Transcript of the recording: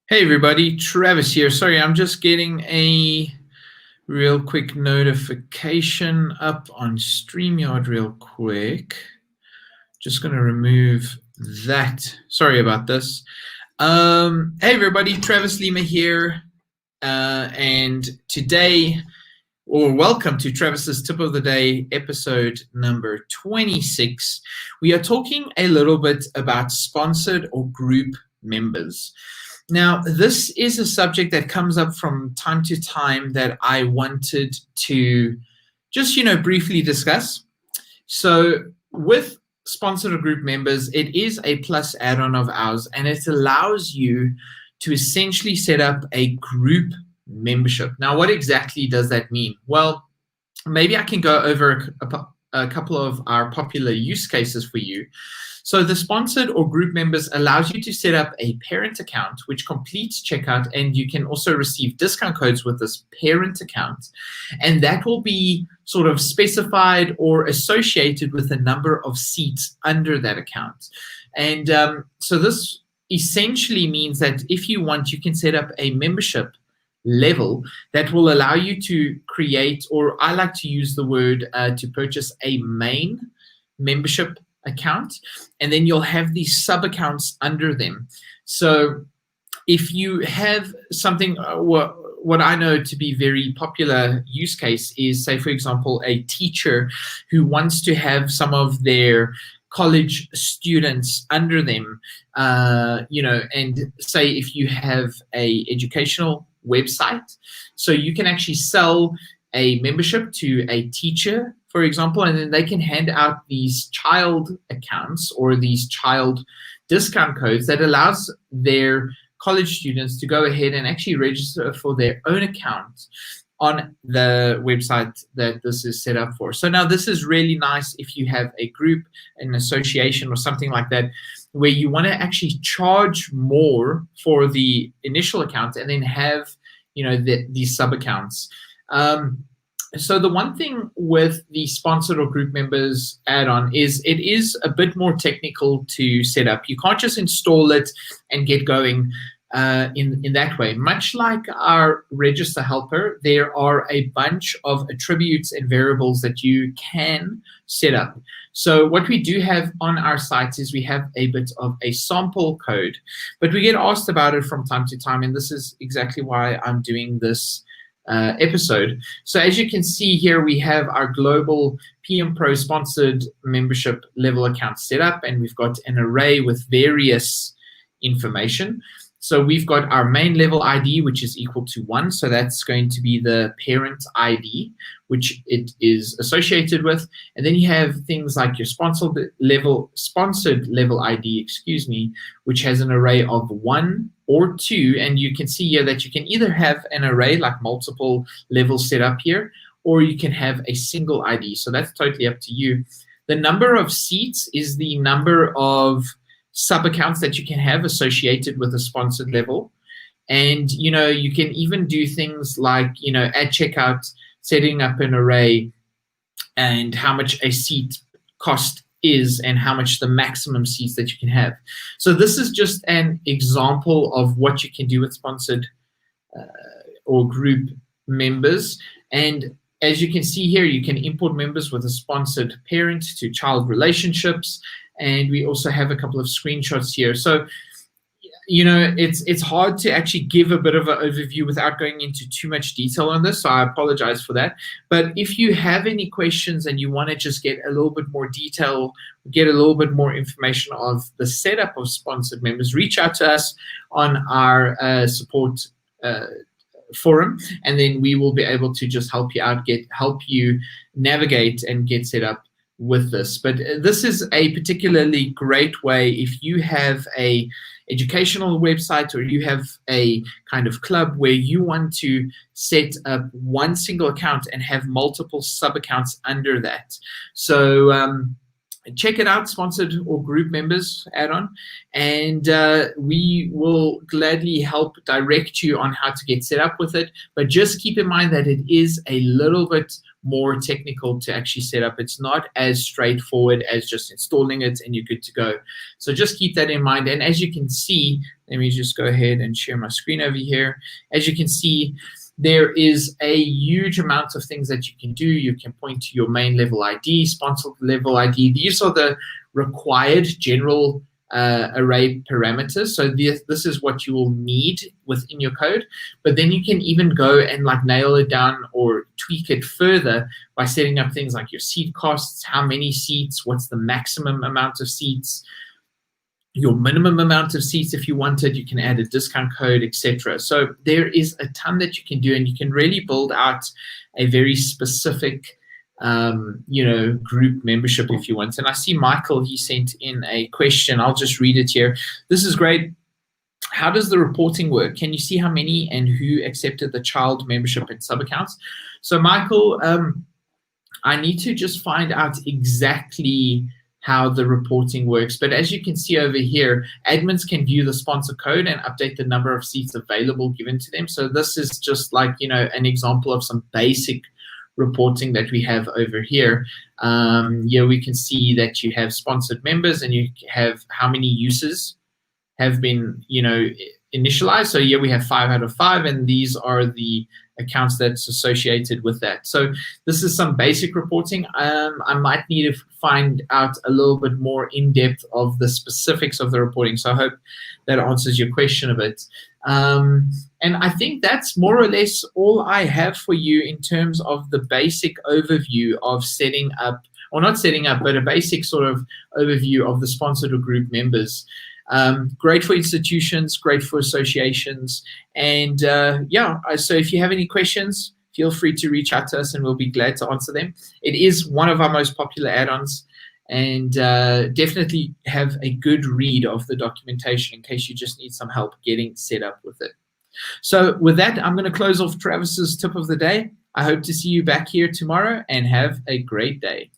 Hey everybody, Travis here. Sorry, I'm just getting a real quick notification up on StreamYard real quick. Just going to remove that. Sorry about this. Hey everybody, Travis Lima here. And today, or welcome to Travis's Tip of the Day, episode number 26. We are talking a little bit about sponsored or group members. Now, this is a subject that comes up from time to time that I wanted to just, briefly discuss. So with sponsored or group members, it is a plus add-on of ours, and it allows you to essentially set up a group membership. Now, what exactly does that mean? Well, maybe I can go over a couple of our popular use cases for you. So the sponsored or group members allows you to set up a parent account which completes checkout, and you can also receive discount codes with this parent account. And that will be sort of specified or associated with a number of seats under that account. And so this essentially means that if you want, you can set up a membership level that will allow you to create, or I like to use the word to purchase a main membership account, and then you'll have these sub accounts under them. So if you have something, what I know to be very popular use case is, say, for example, a teacher who wants to have some of their college students under them, and say if you have a educational website, so you can actually sell a membership to a teacher, for example, and then they can hand out these child accounts or these child discount codes that allows their college students to go ahead and actually register for their own account on the website that this is set up for. So now this is really nice if you have a group, an association, or something like that, where you want to actually charge more for the initial account and then have, these sub accounts. So the one thing with the sponsored or group members add-on is it is a bit more technical to set up. You can't just install it and get going in that way. Much like our register helper, there are a bunch of attributes and variables that you can set up. So what we do have on our sites is we have a bit of a sample code, but we get asked about it from time to time, and this is exactly why I'm doing this episode. So as you can see here, we have our global PM Pro sponsored membership level account set up, and we've got an array with various information. So we've got our main level ID, which is equal to 1. So that's going to be the parent ID, which it is associated with. And then you have things like your sponsored level ID, which has an array of 1 or 2. And you can see here that you can either have an array like multiple levels set up here, or you can have a single ID. So that's totally up to you. The number of seats is the number of sub accounts that you can have associated with a sponsored level. And you can even do things like at checkout, setting up an array and how much a seat cost is and how much the maximum seats that you can have. So this is just an example of what you can do with sponsored or group members. And as you can see here, you can import members with a sponsored parent to child relationships. And we also have a couple of screenshots here. So, it's hard to actually give a bit of an overview without going into too much detail on this. So I apologize for that. But if you have any questions and you want to just get a little bit more detail, get a little bit more information of the setup of sponsored members, reach out to us on our support forum, and then we will be able to just help you out, help you navigate and get set up with this. But this is a particularly great way if you have a educational website or you have a kind of club where you want to set up one single account and have multiple sub accounts under that. So check it out, sponsored or group members add-on, and we will gladly help direct you on how to get set up with it. But just keep in mind that it is a little bit more technical to actually set up. It's not as straightforward as just installing it and you're good to go. So just keep that in mind. And as you can see, let me just go ahead and share my screen over here. As you can see, there is a huge amount of things that you can do. You can point to your main level ID, sponsored level ID. These are the required general array parameters. So this is what you will need within your code. But then you can even go and like nail it down or tweak it further by setting up things like your seat costs, how many seats, what's the maximum amount of seats, your minimum amount of seats if you wanted. You can add a discount code, etc. So there is a ton that you can do, and you can really build out a very specific group membership if you want. And I see Michael, he sent in a question. I'll just read it here. This is great. How does the reporting work? Can you see how many and who accepted the child membership and sub accounts? So Michael, I need to just find out exactly how the reporting works. But as you can see over here, admins can view the sponsor code and update the number of seats available given to them. So this is just like, an example of some basic reporting that we have over here. Here we can see that you have sponsored members and you have how many uses have been, initialized. So here we have 5 out of 5, and these are the accounts that's associated with that. So this is some basic reporting. I might need to find out a little bit more in depth of the specifics of the reporting. So I hope that answers your question a bit. And I think that's more or less all I have for you in terms of the basic overview of setting up, or not setting up, but a basic sort of overview of the sponsored or group members. Great for institutions, great for associations. And so if you have any questions, feel free to reach out to us and we'll be glad to answer them. It is one of our most popular add-ons, and definitely have a good read of the documentation in case you just need some help getting set up with it. So with that, I'm going to close off Travis's tip of the day. I hope to see you back here tomorrow, and have a great day.